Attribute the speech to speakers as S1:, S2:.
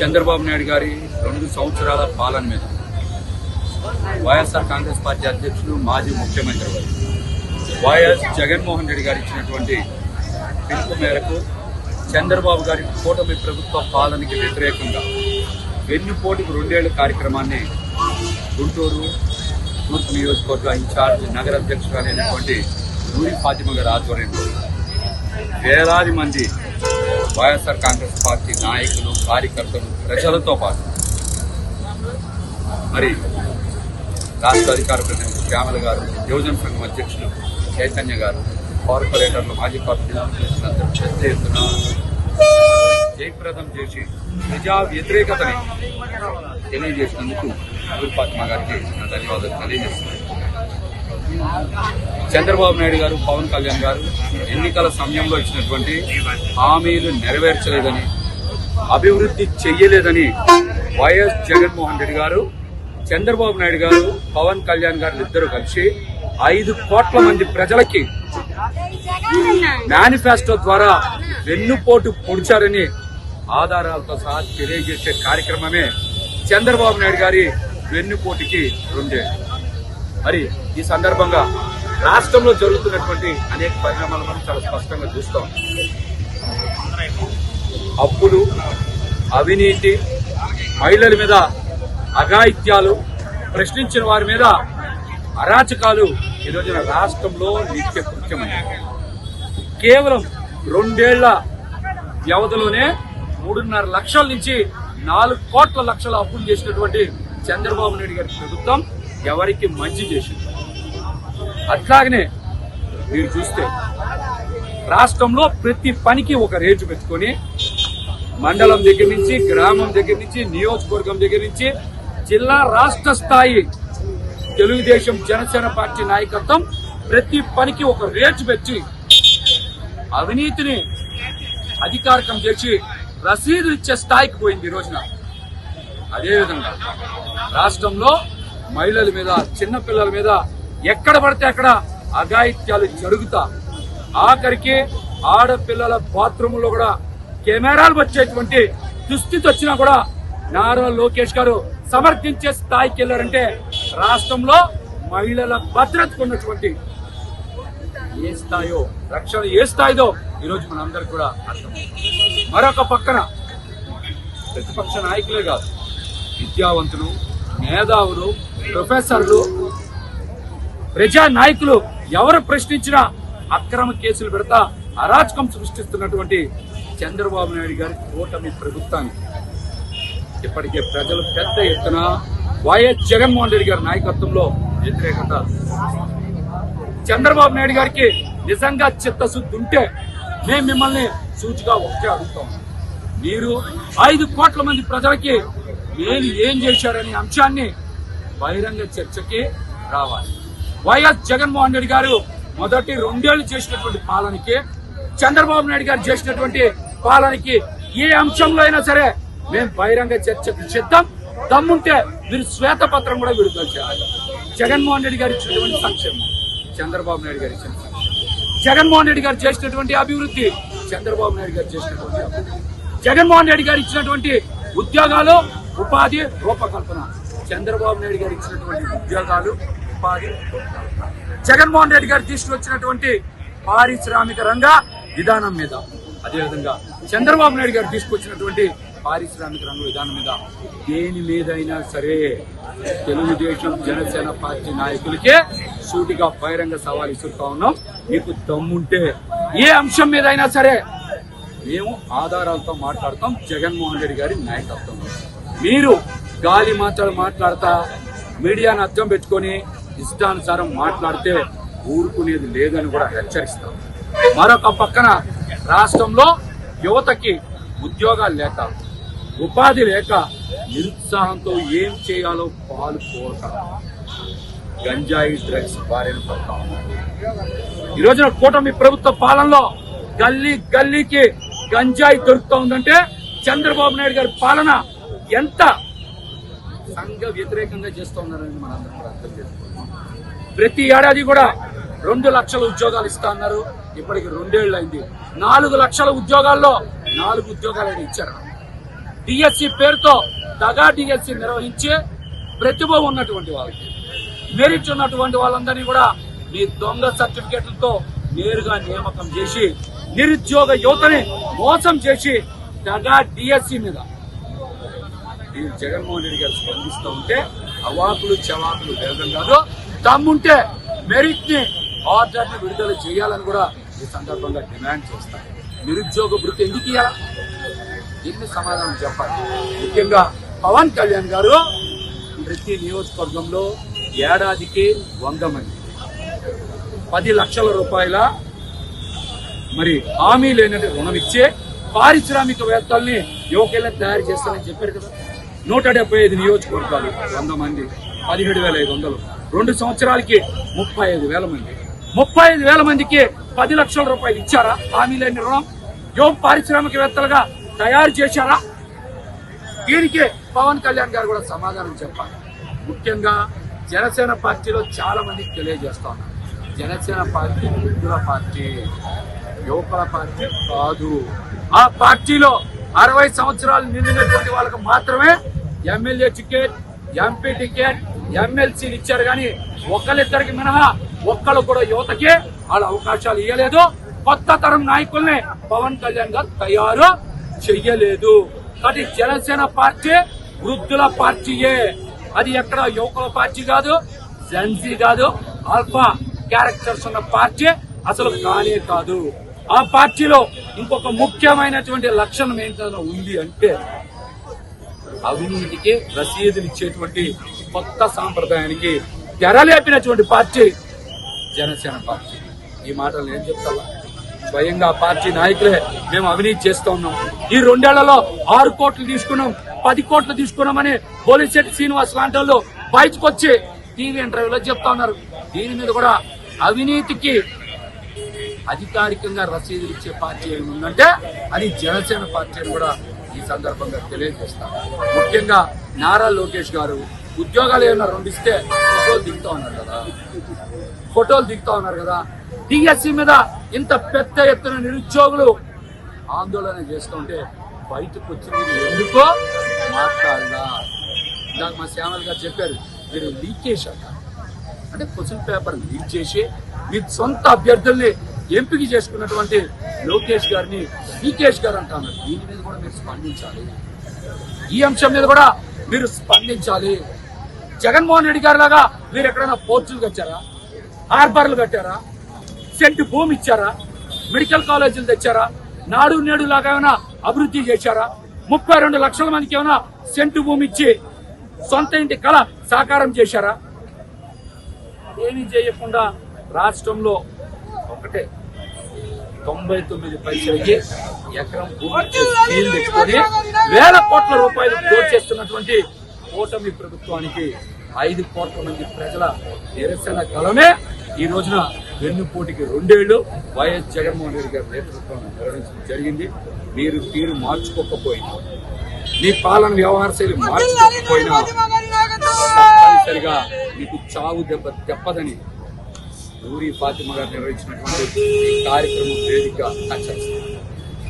S1: చంద్రబాబు నాయుడు గారి 2 సంవత్సరాల పాలన మీద వైఎస్ఆర్ కాంగ్రెస్ పార్టీ అధ్యక్షులు మాజీ ముఖ్యమంత్రి వైఎస్ జగన్మోహన్ రెడ్డి గారు ఇచ్చినటువంటి పిలుపు మేరకు చంద్రబాబు గారి కూటమి ప్రభుత్వ పాలనకి వ్యతిరేకంగా వెన్నుపోటుకు 2 ఏళ్ల కార్యక్రమాన్ని గుంటూరు తూర్పు నియోజకవర్గ ఇన్ఛార్జ్ నగర అధ్యక్షురాలైనటువంటి నూరి ఫాతిమా గారి ఆధ్వర్యంలో వేలాది మంది వైఎస్ఆర్ కాంగ్రెస్ పార్టీ నాయకులు, కార్యకర్తలు, ప్రజలతో పాటు మరి రాష్ట్ర అధికార ప్రతినిధి శ్యామల గారు, యువజన సంఘం అధ్యక్షులు చైతన్య గారు, కార్పొరేటర్లు, మాజీ కార్పొరేటర్లు పెద్ద ఎత్తున జయప్రదం చేసి ప్రజా వ్యతిరేకతని తెలియజేసినందుకు నూరి ఫాతిమా గారికి నా ధన్యవాదాలు తెలియజేస్తున్నాను. చంద్రబాబు నాయుడు గారు, పవన్ కళ్యాణ్ గారు ఎన్నికల సమయంలో ఇచ్చినటువంటి హామీలు నెరవేర్చలేదని, అభివృద్ధి చెయ్యలేదని వైఎస్ జగన్మోహన్ రెడ్డి గారు, చంద్రబాబు నాయుడు గారు, పవన్ కళ్యాణ్ గారు ఇద్దరు కలిసి 5 కోట్ల మంది ప్రజలకి మేనిఫెస్టో ద్వారా వెన్నుపోటు పొడిచారని ఆధారాలతో సహా తెలియజేసే కార్యక్రమమే చంద్రబాబు నాయుడు గారి వెన్నుపోటుకి 2 ఏళ్లు. మరి ఈ సందర్భంగా రాష్ట్రంలో జరుగుతున్నటువంటి అనేక పరిణామాలు మనం చాలా స్పష్టంగా చూస్తాం. అప్పులు, అవినీతి, మహిళల మీద అఘాయిత్యాలు, ప్రశ్నించిన వారి మీద అరాచకాలు ఈ రోజున రాష్ట్రంలో నిత్య కృత్యమయ్యాయి. కేవలం 2 ఏళ్ల వ్యవధిలోనే 3.5 లక్షల నుంచి 4 కోట్ల లక్షల అప్పులు చేసినటువంటి చంద్రబాబు నాయుడు గారి ప్రభుత్వం ఎవరికి మంచి చేసింది. అట్లాగనే మీరు చూస్తే రాష్ట్రంలో ప్రతి పనికి ఒక రేటు పెట్టుకొని మండలం దగ్గర నుంచి, గ్రామం దగ్గర నుంచి, నియోజకవర్గం దగ్గర నుంచి జిల్లా, రాష్ట్ర స్థాయి తెలుగుదేశం, జనసేన పార్టీ నాయకత్వం ప్రతి పనికి ఒక రేటు పెట్టి అవినీతిని అధికారికం చేసి రసీదులు ఇచ్చే స్థాయికి పోయింది ఈ రోజున. అదేవిధంగా రాష్ట్రంలో మహిళల మీద, చిన్నపిల్లల మీద ఎక్కడ పడితే అక్కడ అఘాయిత్యాలు జరుగుతా, ఆఖరికి ఆడపిల్లల బాత్రూంలో కూడా కెమెరాలు వచ్చేటువంటి దుస్థితి వచ్చినా కూడా నారా లోకేష్ గారు సమర్థించే స్థాయికి వెళ్లారంటే రాష్ట్రంలో మహిళల భద్రతకు ఉన్నటువంటి ఏ స్థాయో, రక్షణ ఏ స్థాయిదో ఈరోజు మనందరికీ కూడా అర్థం. మరొక పక్కన ప్రతిపక్ష నాయకులే కాదు, విద్యావంతులు, మేధావులు, ప్రొఫెసర్లు, ప్రజా నాయకులు ఎవరు ప్రశ్నించినా అక్రమ కేసులు పెడతా అరాచకం సృష్టిస్తున్నటువంటి చంద్రబాబు నాయుడు గారి కూటమి ప్రభుత్వానికి ఇప్పటికే ప్రజలు పెద్ద ఎత్తున వైఎస్ జగన్మోహన్ రెడ్డి గారి నాయకత్వంలో వ్యతిరేకత. చంద్రబాబు నాయుడు గారికి నిజంగా చిత్తశుద్ధి ఉంటే మేము మిమ్మల్ని సూచిగా ఒకటే అడుగుతాం. మీరు 5 కోట్ల మంది ప్రజలకి నేను ఏం చేశారనే అంశాన్ని బహిరంగ చర్చకి రావాలి. వైఎస్ జగన్మోహన్ రెడ్డి గారు మొదటి 2 ఏళ్లు చేసినటువంటి పాలనకి, చంద్రబాబు నాయుడు గారు చేసినటువంటి పాలనకి ఏ అంశంలో అయినా సరే మేము బహిరంగ చర్చకు సిద్ధం. దమ్ముంటే మీరు శ్వేతపత్రం కూడా విడుదల చేయాలి. జగన్మోహన్ రెడ్డి గారు ఇచ్చినటువంటి సంక్షేమం, చంద్రబాబు నాయుడు గారు ఇచ్చిన సంక్షేమం, జగన్మోహన్ రెడ్డి గారు చేసినటువంటి అభివృద్ధి, చంద్రబాబు నాయుడు గారు చేసినటువంటి అభివృద్ధి, జగన్మోహన్ రెడ్డి గారు ఇచ్చినటువంటి ఉద్యోగాలు, ఉపాధి, రూపకల్పన, చంద్రబాబు నాయుడు గారు ఇచ్చినటువంటి ఉద్యోగాలు, ఉపాధి, జగన్మోహన్ రెడ్డి గారు తీసుకొచ్చినటువంటి పారిశ్రామిక రంగ విధానం మీద, అదేవిధంగా చంద్రబాబు నాయుడు గారు తీసుకొచ్చినటువంటి పారిశ్రామిక రంగ విధానం మీద దేని మీదైనా సరే తెలుగుదేశం, జనసేన పార్టీ నాయకులకే సూటిగా బహిరంగ సవాల్ ఇస్తుతా ఉన్నాం. మీకు దమ్ముంటే ఏ అంశం మీద అయినా సరే మేము ఆధారాలతో మాట్లాడతాం. జగన్మోహన్ రెడ్డి గారి నాయకత్వంలో మీరు గాలి మాటలు మాట్లాడతా మీడియాను అర్థం పెట్టుకొని ఇష్టానుసారం మాట్లాడితే ఊరుకునేది లేదని కూడా హెచ్చరిస్తాం. మరొక పక్కన రాష్ట్రంలో యువతకి ఉద్యోగాలు లేక, ఉపాధి లేక, నిరుత్సాహంతో ఏం చేయాలో పాలుపోక గంజాయి, డ్రగ్స్ బారిన పడతా ఉన్నారు. ఈ రోజున కూటమి ప్రభుత్వ పాలనలో గల్లీ గల్లీకి గంజాయి దొరుకుతా ఉందంటే చంద్రబాబు నాయుడు గారి పాలన ఎంత సంఘ వ్యతిరేకంగా చేస్తూ ఉన్నారని మనందరం కూడా అర్థం చేసుకోవాలి. ప్రతి ఏడాది కూడా 2 లక్షల ఉద్యోగాలు ఇస్తా అన్నారు. ఇప్పటికి 2 ఏళ్ళు అయింది. 4 లక్షల ఉద్యోగాల్లో 4 ఉద్యోగాలు ఇచ్చారు. డిఎస్సి పేరుతో దగా డిఎస్సి నిర్వహించి ప్రతిభ ఉన్నటువంటి వాళ్ళకి, మెరిట్ ఉన్నటువంటి వాళ్ళందరినీ కూడా మీ దొంగ సర్టిఫికేట్లతో నేరుగా నియామకం చేసి నిరుద్యోగ యువతని మోసం చేసి దగా డిఎస్సి మీద ఈ జగన్మోహన్ రెడ్డి గారు స్పందిస్తూ ఉంటే అవాకులు చవాకులు వేదం కాదు. దమ్ముంటే మెరిట్ ని ఆర్డర్ ని విడుదల చేయాలని కూడా ఈ సందర్భంగా డిమాండ్ చేస్తారు. నిరుద్యోగ వృత్తి ఎందుకు ఇవ్వాలి? దీన్ని సమాధానం చెప్పాలి. ముఖ్యంగా పవన్ కళ్యాణ్ గారు ప్రతి నియోజకవర్గంలో ఏడాదికి 100 మంది 10 లక్షల రూపాయల మరి హామీ లేనట్టు రుణం ఇచ్చే పారిశ్రామికవేత్తల్ని యువకులను తయారు చేస్తానని చెప్పారు కదా. 175 నియోజకవర్గాలు 100 మంది 17,500, 2 సంవత్సరాలకి 35,000 మంది. 35,000 మందికి 10 లక్షల రూపాయలు ఇచ్చారా? హామీ లేని రుణం యువ పారిశ్రామికవేత్తలుగా తయారు చేశారా? దీనికి పవన్ కళ్యాణ్ గారు కూడా సమాధానం చెప్పాలి. ముఖ్యంగా జనసేన పార్టీలో చాలా మందికి తెలియజేస్తా ఉన్నారు, జనసేన పార్టీ వృద్ధుల పార్టీ, యువకుల పార్టీ కాదు. ఆ పార్టీలో 60 సంవత్సరాలు నిండినటువంటి వాళ్ళకు మాత్రమే ఎమ్మెల్యే టికెట్, ఎంపీ టికెట్, ఎమ్మెల్సీలు ఇచ్చారు. కానీ ఒకళ్ళిద్దరికి మినహా ఒక్కళ్ళు కూడా యువతకి వాళ్ళ అవకాశాలు ఇవ్వలేదు. కొత్త తరం నాయకుల్ని పవన్ కళ్యాణ్ గారు తయారు చెయ్యలేదు. కాబట్టి జనసేన పార్టీ వృద్ధుల పార్టీయే. అది ఎక్కడ యువకుల పార్టీ కాదు, జెన్సీ కాదు, ఆల్ఫా క్యారెక్టర్స్ ఉన్న పార్టీ అసలు కానే కాదు. ఆ పార్టీలో ఇంకొక ముఖ్యమైనటువంటి లక్షణం ఏంటో ఉంది అంటే అవినీతికి రసీదులు ఇచ్చేటువంటి కొత్త సాంప్రదాయానికి తెరలేపినటువంటి పార్టీ జనసేన పార్టీ. ఈ మాటలు నేను చెప్తా, స్వయంగా పార్టీ నాయకులే మేము అవినీతి చేస్తూ ఉన్నాం. ఈ 2 ఏళ్లలో 6 కోట్లు తీసుకున్నాం, 10 కోట్లు తీసుకున్నామని పోలిశెట్టి శ్రీనివాస్ లాంటి వాళ్ళు బయటకు వచ్చి టీవీ ఇంటర్వ్యూలో చెప్తా ఉన్నారు. దీని మీద కూడా అవినీతికి అధికారికంగా రసీదులు ఇచ్చే పార్టీ ఏముందంటే అది జనసేన పార్టీ అని కూడా ఈ సందర్భంగా తెలియజేస్తాను. ముఖ్యంగా నారా లోకేష్ గారు ఉద్యోగాలు ఏమైనా 2 ఇస్తే ఫోటోలు దిగుతా ఉన్నారు కదా. డిఎస్సి మీద ఇంత పెద్ద ఎత్తున నిరుద్యోగులు ఆందోళన చేస్తుంటే బయటకు వచ్చింది ఎందుకో మాట్లాడదా. ఇందాక మా శ్యామల్ గారు చెప్పారు, మీరు లీకేజ్ అంటే క్వశ్చన్ పేపర్ లీక్ చేసి మీ సొంత అభ్యర్థుల్ని ఎంపిక చేసుకున్నటువంటి లోకేష్ గారిని లీకేష్ గారు అంటున్నారు. దీని మీద కూడా మీరు స్పందించాలి. ఈ అంశం మీద కూడా మీరు స్పందించాలి. జగన్మోహన్ రెడ్డి గారి లాగా మీరు ఎక్కడైనా పోర్టులు కట్టారా, హార్బర్లు కట్టారా, సెంటు భూమి ఇచ్చారా, మెడికల్ కాలేజీలు తెచ్చారా, నాడు నేడు లాగా ఏమైనా అభివృద్ధి చేశారా? 32 లక్షల మందికి ఏమైనా సెంటు భూమి ఇచ్చి సొంత ఇంటి కళ సాకారం చేశారా? ఏమీ చేయకుండా రాష్ట్రంలో ఒకటే 99 పైసలకి ఎకరం భూమి తెచ్చుకొని వేల కోట్ల రూపాయలు దోచేస్తున్నటువంటి కూటమి ప్రభుత్వానికి 5 కోట్ల మంది ప్రజల నిరసన కలమే ఈ రోజున వెన్నుపోటుకి 2 ఏళ్లు వైఎస్ జగన్మోహన్ రెడ్డి గారి నేతృత్వం నిర్వహించడం జరిగింది. మీరు తీరు మార్చుకోకపోయినా, మీ పాలన వ్యవహార శైలి మార్చుకోకపోయినా తప్పనిసరిగా మీకు చావు దెబ్బ తెప్పదని ఊరి ఫాతిమా గారు నిర్వహించినటువంటి ఈ కార్యక్రమం వేదికగా హెచ్చరిస్తారు.